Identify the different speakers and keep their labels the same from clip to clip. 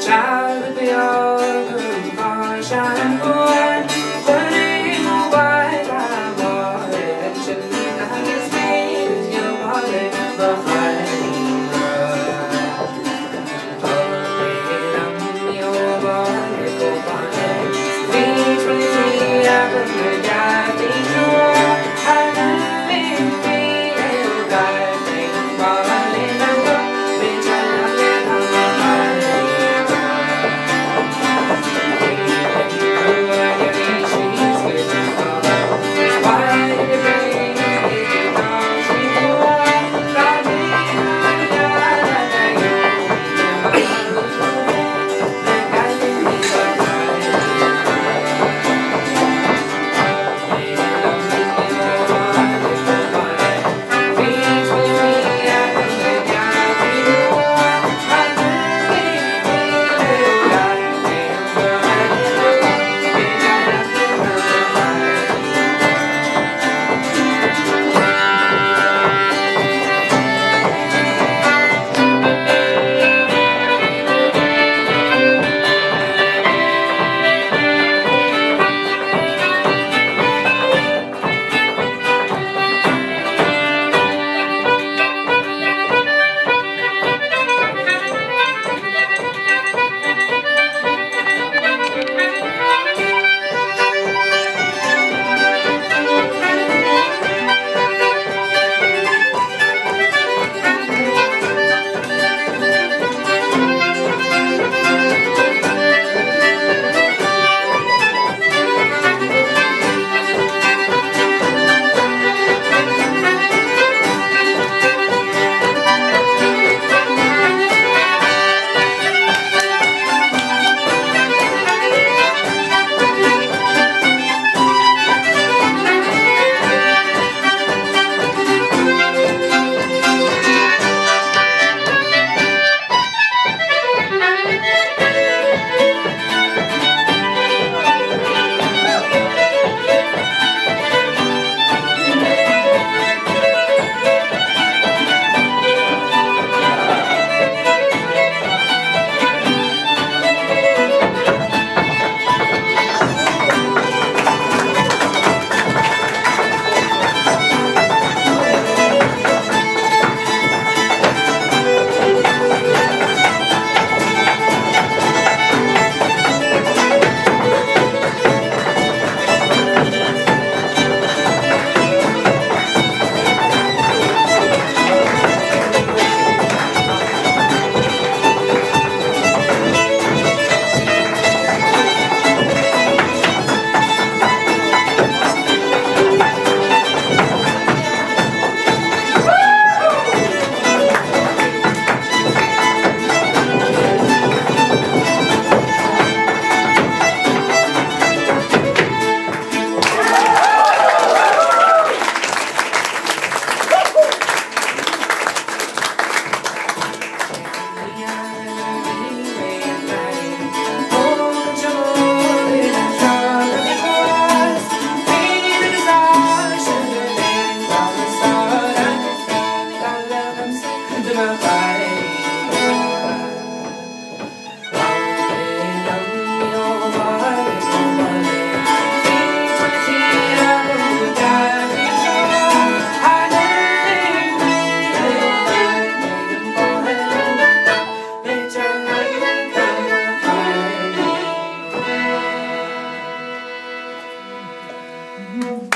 Speaker 1: trai với nhau cứ có trái buồn quên đi mãi ta bỏ để chân anh biết nhiều bỏ để và phải tôi lắm yêu bỏ để cô bỏ để vì trong khi em vẫn người nhà tình chúa anh biết vì yêu cái mình bỏ lên nắng gốc bên trái nắng lên thăng hoa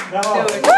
Speaker 2: Bravo.